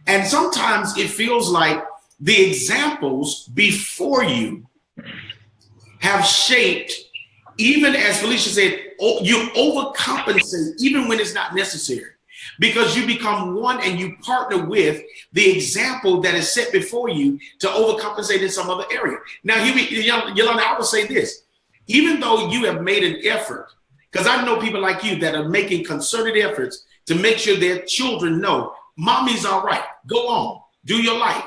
And sometimes it feels like the examples before you have shaped, even as Felicia said, you overcompensate even when it's not necessary, because you become one and you partner with the example that is set before you to overcompensate in some other area. Now, Yolanda, I will say this, even though you have made an effort, because I know people like you that are making concerted efforts to make sure their children know mommy's all right, go on, do your life.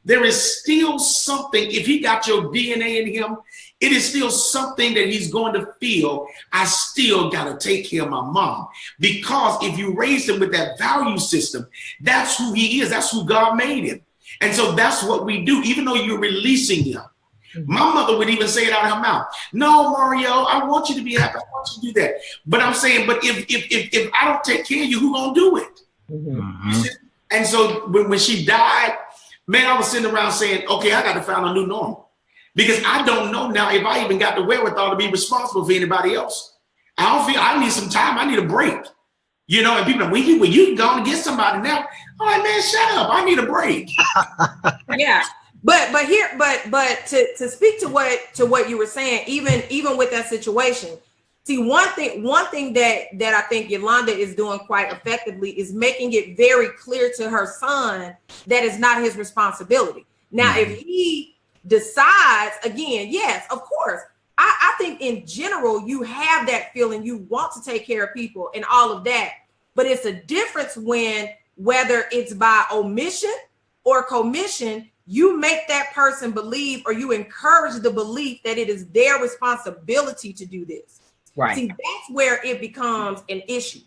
There is still something, if he got your DNA in him, it is still something that he's going to feel. I still got to take care of my mom. Because if you raise him with that value system, that's who he is. That's who God made him. And so that's what we do, even though you're releasing him. My mother would even say it out of her mouth. No, Mario, I want you to be happy. I want you to do that. But I'm saying, but if I don't take care of you, who gonna do it? Mm-hmm. And so when she died, man, I was sitting around saying, okay, I got to find a new normal. Because I don't know now if I even got the wherewithal to be responsible for anybody else. I don't feel, I need some time. I need a break. You know, and people are, when you can go and get somebody now. All right, man, shut up. I need a break. Yeah. But to speak to what you were saying, even with that situation, see, one thing that I think Yolanda is doing quite effectively is making it very clear to her son that it's not his responsibility. Now, if he decides, again, yes, of course, I think in general, you have that feeling you want to take care of people and all of that, but it's a difference when, whether it's by omission or commission, you make that person believe, or you encourage the belief that it is their responsibility to do this. Right. See, that's where it becomes an issue.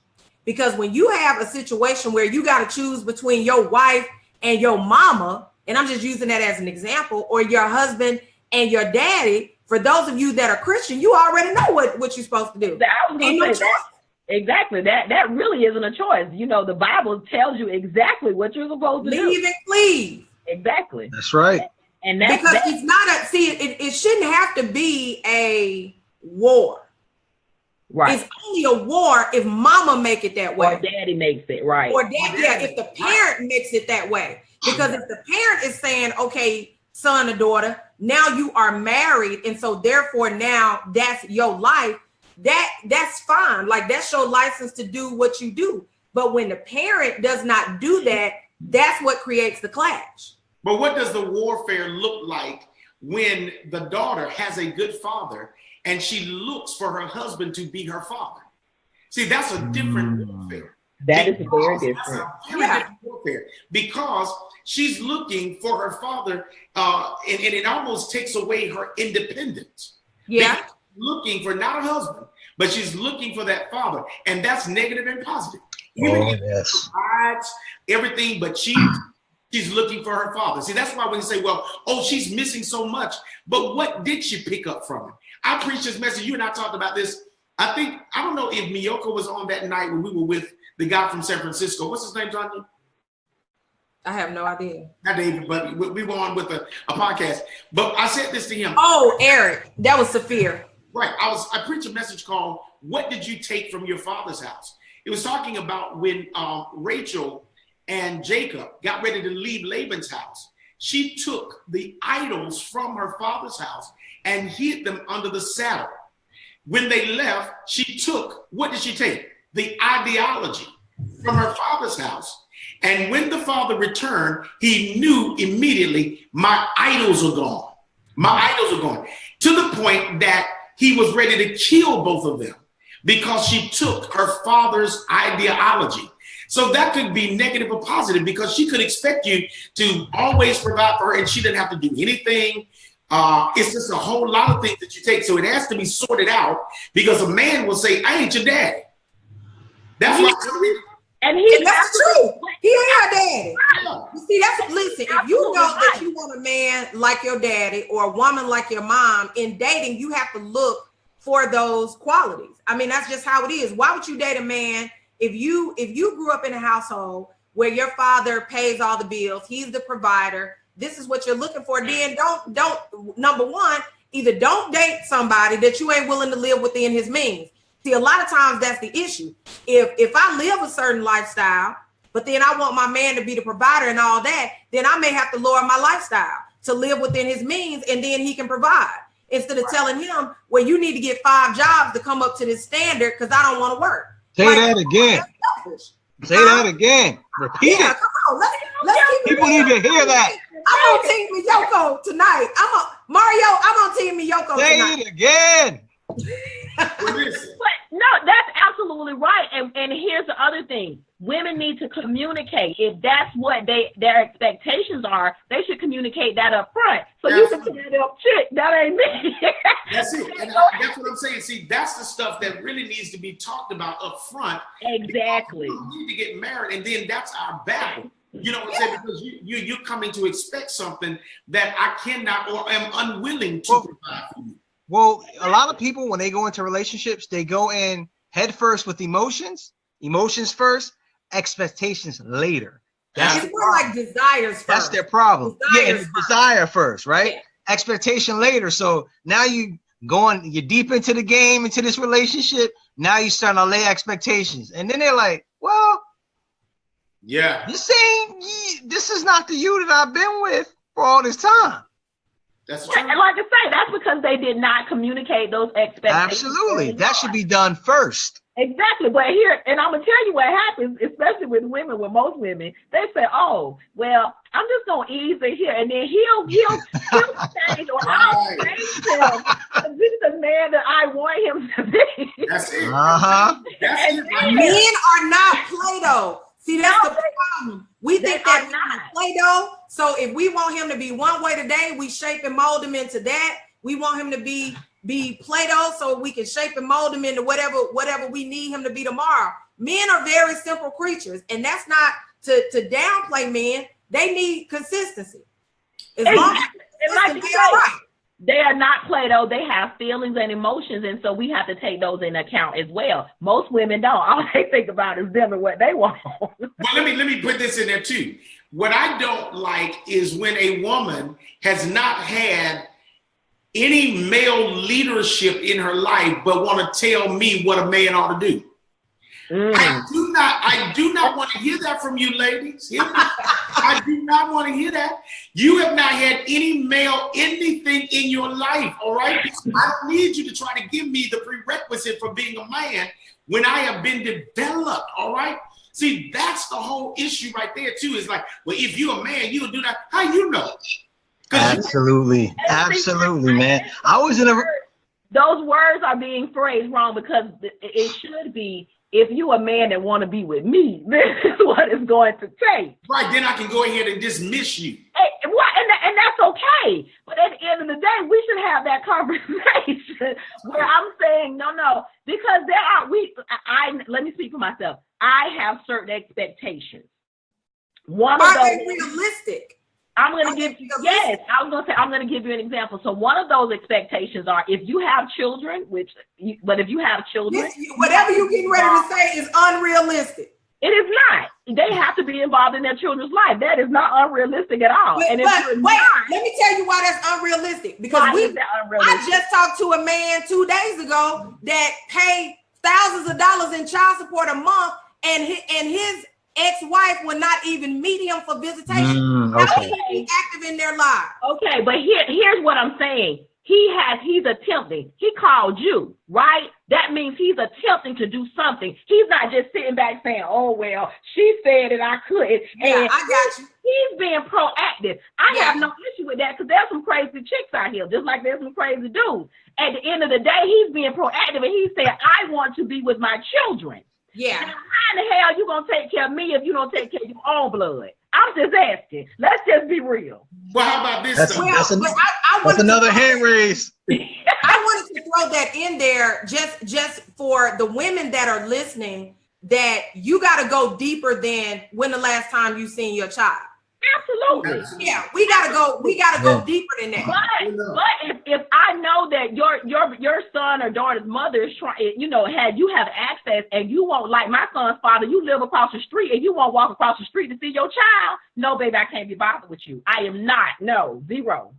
Because when you have a situation where you got to choose between your wife and your mama, and I'm just using that as an example, or your husband and your daddy, for those of you that are Christian, you already know what you're supposed to do. I was going to say that. Exactly. That really isn't a choice. You know, the Bible tells you exactly what you're supposed to do. Leave and cleave. Exactly. That's right. And that's, because it's not a, see, it shouldn't have to be a war. Right. It's only a war if mama make it that way. Or daddy makes it, right. Or if the parent makes it that way. Because if the parent is saying, okay, son or daughter, now you are married, and so therefore now that's your life, that's fine. Like, that's your license to do what you do. But when the parent does not do that, that's what creates the clash. But what does the warfare look like when the daughter has a good father and she looks for her husband to be her father? See, that's a different warfare. That is very different. Different warfare, because she's looking for her father, and it almost takes away her independence. Yeah. Because looking for not a husband, but she's looking for that father, and that's negative and positive. Even if she provides everything, but she's looking for her father. See, that's why when you say, well, oh, she's missing so much, but what did she pick up from him? I preached this message. You and I talked about this. I don't know if Miyoko was on that night when we were with the guy from San Francisco. What's his name, John? I have no idea. Not David, but we were on with a podcast. But I said this to him. Oh, Eric. That was Saphir. Right. I preached a message called, What Did You Take from Your Father's House? It was talking about when Rachel and Jacob got ready to leave Laban's house. She took the idols from her father's house and hid them under the saddle. When they left, she took, what did she take? The ideology from her father's house. And when the father returned, he knew immediately, my idols are gone. My idols are gone. To the point that he was ready to kill both of them because she took her father's ideology. So that could be negative or positive, because she could expect you to always provide for her and she didn't have to do anything. It's just a whole lot of things that you take. So it has to be sorted out, because a man will say, I ain't your daddy. That's why. And that's true. He ain't her daddy. Yeah. You see, listen, if you know that you want a man like your daddy or a woman like your mom, in dating, you have to look for those qualities. I mean, that's just how it is. Why would you date a man if you grew up in a household where your father pays all the bills, he's the provider, this is what you're looking for, then don't number one, either don't date somebody that you ain't willing to live within his means. See, a lot of times that's the issue. If I live a certain lifestyle, but then I want my man to be the provider and all that, then I may have to lower my lifestyle to live within his means, and then he can provide. Instead of telling him, well, you need to get 5 jobs to come up to this standard because I don't want to work. Say that again. Say that again. Repeat it. Come on. Let's keep people need to hear that. I'm on Team Miyoko tonight. I'm on Team Miyoko tonight. Say it again. No, that's absolutely right. And here's the other thing. Women need to communicate. If that's what their expectations are, they should communicate that up front. So you can tell them, shit, that ain't me. That's it. And that's what I'm saying. See, that's the stuff that really needs to be talked about up front. Exactly. We need to get married, and then that's our battle. You know what I'm saying? Because you're coming to expect something that I cannot or am unwilling to provide for you. Well, a lot of people, when they go into relationships, they go in head first with emotions first, expectations later. It's more like desires first. That's their problem. Desire first, right? Yeah. Expectation later. So now you're deep into the game, into this relationship. Now you're starting to lay expectations. And then they're like, well, this is not the you that I've been with for all this time. That's true. And like I say, that's because they did not communicate those expectations. Absolutely. That should be done first. Exactly. But here, and I'm gonna tell you what happens, especially with women, with most women, they say, oh, well, I'm just gonna ease it here, and then he'll change, or I'll change him. This is the man that I want him to be. That's it. Men are not Play-Doh. See, that's the problem. We think that we're Play-Doh. So if we want him to be one way today, we shape and mold him into that. We want him to be Play-Doh so we can shape and mold him into whatever we need him to be tomorrow. Men are very simple creatures, and that's not to downplay men. They need consistency. As long as they are right. They are not Play-Doh. They have feelings and emotions, and so we have to take those into account as well. Most women don't. All they think about is them and what they want. Well, let me put this in there too. What I don't like is when a woman has not had any male leadership in her life, but want to tell me what a man ought to do. I do not want to hear that from you, ladies. I do not want to hear that. You have not had any male anything in your life, all right? I don't need you to try to give me the prerequisite for being a man when I have been developed, all right? See, that's the whole issue right there, too. Is like, well, if you're a man, you'll do that. How you know? Absolutely, man. I was in a. Those words are being phrased wrong, because it should be, if you a man that want to be with me, this is what it's going to take. Right, then I can go ahead and dismiss you. And that's okay. But at the end of the day, we should have that conversation where I'm saying, no, because let me speak for myself. I have certain expectations. One of those realistic. I'm going to give you, I was going to say, I'm going to give you an example. So one of those expectations are, if you have children, whatever you're getting ready to say is unrealistic. It is not. They have to be involved in their children's life. That is not unrealistic at all. Let me tell you why that's unrealistic. Because I just talked to a man 2 days ago that paid thousands of dollars in child support a month, and his ex-wife will not even meet him for visitation. Okay. He's active in their lives. Okay, but here's what I'm saying. He's attempting. He called you, right? That means he's attempting to do something. He's not just sitting back saying, oh, well, she said that I couldn't. And I got you. He's being proactive. I have no issue with that, because there's some crazy chicks out here, just like there's some crazy dudes. At the end of the day, he's being proactive, and he said, I want to be with my children. Yeah. Now, how in the hell you going to take care of me if you don't take care of your own blood? I'm just asking. Let's just be real. Well, how about this? That's another hand raise. I wanted to throw that in there just for the women that are listening, that you got to go deeper than when the last time you seen your child. Absolutely. Yeah, we gotta go deeper than that. But if I know that your son or daughter's mother is trying, you have access, and you won't, like my son's father, you live across the street and you won't walk across the street to see your child. No, baby, I can't be bothered with you. I am not. No, zero.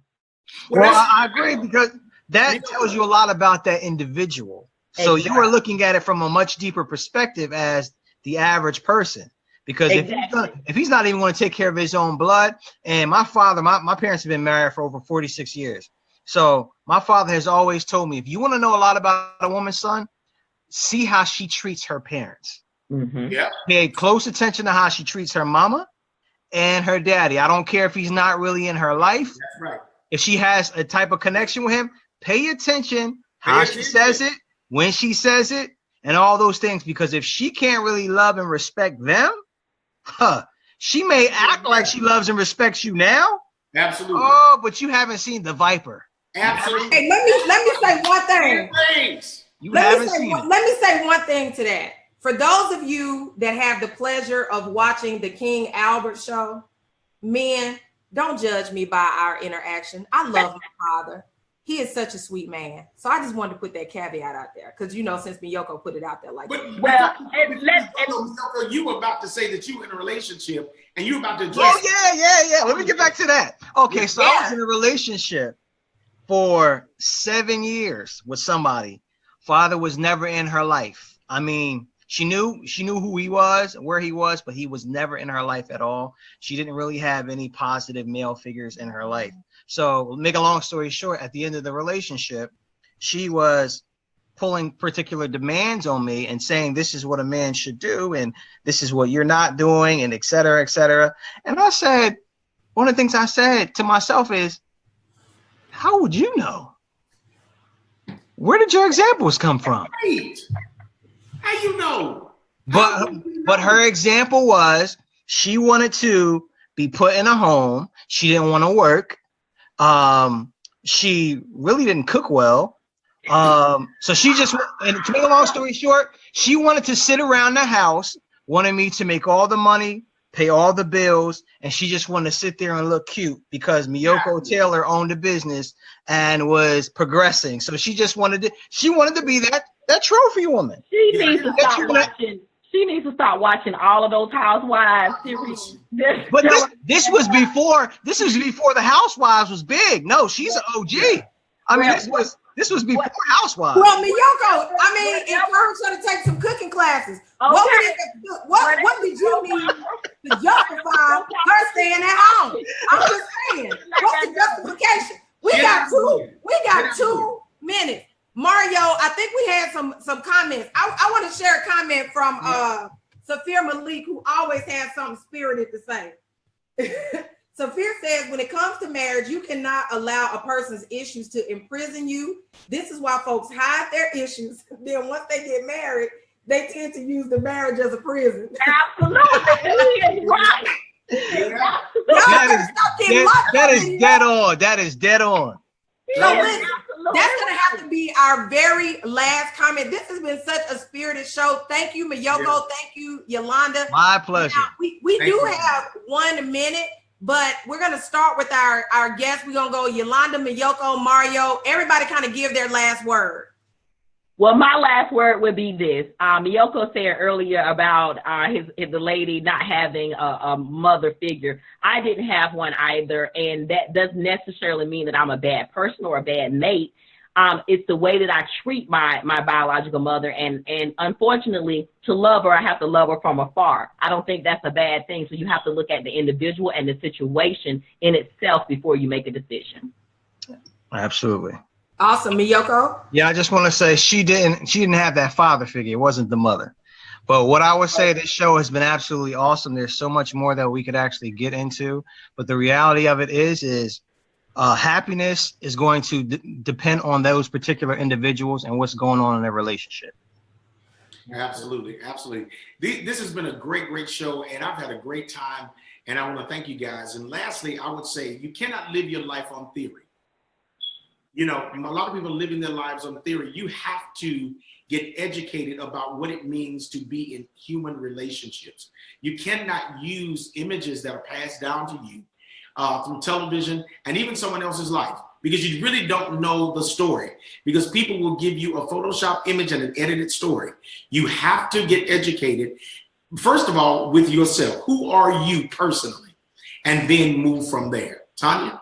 Well, I agree, because that tells you a lot about that individual. So you are looking at it from a much deeper perspective as the average person. Because if he's not even going to take care of his own blood, and my father, my parents have been married for over 46 years. So my father has always told me, if you want to know a lot about a woman's son, see how she treats her parents. Mm-hmm. Yeah. Pay close attention to how she treats her mama and her daddy. I don't care if he's not really in her life. That's right. If she has a type of connection with him, pay attention how she says it, when she says it, and all those things, because if she can't really love and respect them, she may act like she loves and respects you now. Absolutely. Oh, but you haven't seen the viper. Absolutely. Hey, let me say one thing. Let me say one thing to that. For those of you that have the pleasure of watching the King Albert show, men, don't judge me by our interaction. I love my father. He is such a sweet man. So I just wanted to put that caveat out there because, you know, since Miyoko put it out there like that. Well, Miyoko, you were about to say that you were in a relationship and you were about to address. Oh, yeah. Let me get back to that. Okay, so I was in a relationship for 7 years with somebody. Father was never in her life. I mean, she knew who he was, where he was, but he was never in her life at all. She didn't really have any positive male figures in her life. So make a long story short, at the end of the relationship, she was pulling particular demands on me and saying, this is what a man should do. And this is what you're not doing, and et cetera, et cetera. And I said, one of the things I said to myself is, how would you know? Where did your examples come from? Right. How you know? But her example was she wanted to be put in a home. She didn't want to work. She really didn't cook well. So she just, and to make a long story short, she wanted to sit around the house, wanted me to make all the money, pay all the bills, and she just wanted to sit there and look cute because Miyoko Taylor owned a business and was progressing. So she just wanted to be that trophy woman. She needs to stop watching. She needs to start watching all of those Housewives series. But this was before the Housewives was big. No, she's an OG. I mean, this was before Housewives. Well, Miyoko, I mean, encourage her to take some cooking classes. Okay. What did you need to justify her staying at home? I'm just saying, what's the justification? We got 2 minutes. Mario, I think we had some comments. I want to share a comment from Safir Malik, who always has something spirited to say. Safir says, when it comes to marriage, you cannot allow a person's issues to imprison you. This is why folks hide their issues. Then once they get married, they tend to use the marriage as a prison. Absolutely. Right. That is dead on. That is dead on. So listen, that's going to have to be our very last comment. This has been such a spirited show. Thank you, Miyoko. Thank you, Yolanda. My pleasure. Now, we do have 1 minute, but we're going to start with our guests. We're going to go Yolanda, Miyoko, Mario. Everybody kind of give their last word. Well, my last word would be this. Miyoko said earlier about the lady not having a mother figure. I didn't have one either, and that doesn't necessarily mean that I'm a bad person or a bad mate. It's the way that I treat my biological mother, and unfortunately, to love her, I have to love her from afar. I don't think that's a bad thing, so you have to look at the individual and the situation in itself before you make a decision. Absolutely. Awesome. Miyoko? Yeah, I just want to say she didn't have that father figure. It wasn't the mother. But what I would say, this show has been absolutely awesome. There's so much more that we could actually get into. But the reality of it is happiness is going to depend on those particular individuals and what's going on in their relationship. Absolutely. Absolutely. This has been a great show, and I've had a great time. And I want to thank you guys. And lastly, I would say you cannot live your life on theory. You know, a lot of people are living their lives on theory. You have to get educated about what it means to be in human relationships. You cannot use images that are passed down to you through television and even someone else's life, because you really don't know the story, because people will give you a Photoshop image and an edited story. You have to get educated, first of all, with yourself. Who are you personally? And then move from there. Tanya?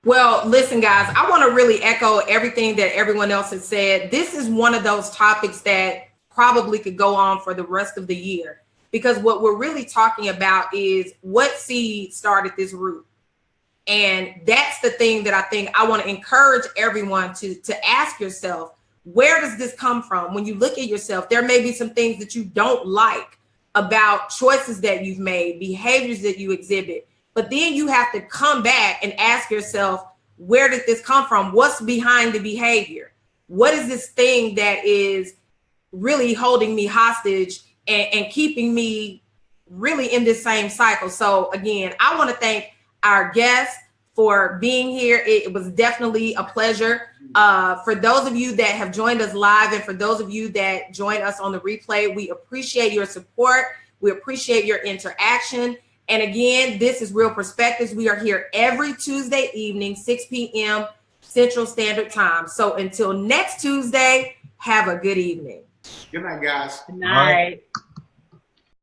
Well, listen, guys, I want to really echo everything that everyone else has said. This is one of those topics that probably could go on for the rest of the year, because what we're really talking about is what seed started this root. And that's the thing that I think I want to encourage everyone to ask yourself, where does this come from? When you look at yourself, there may be some things that you don't like about choices that you've made, behaviors that you exhibit. But then you have to come back and ask yourself, where did this come from? What's behind the behavior? What is this thing that is really holding me hostage and keeping me really in this same cycle. So again, I want to thank our guests for being here. It was definitely a pleasure. For those of you that have joined us live and for those of you that joined us on the replay, we appreciate your support. We appreciate your interaction. And again, this is Real Perspectives. We are here every Tuesday evening, 6 p.m. Central Standard Time. So until next Tuesday, have a good evening. Good night, guys. Good night.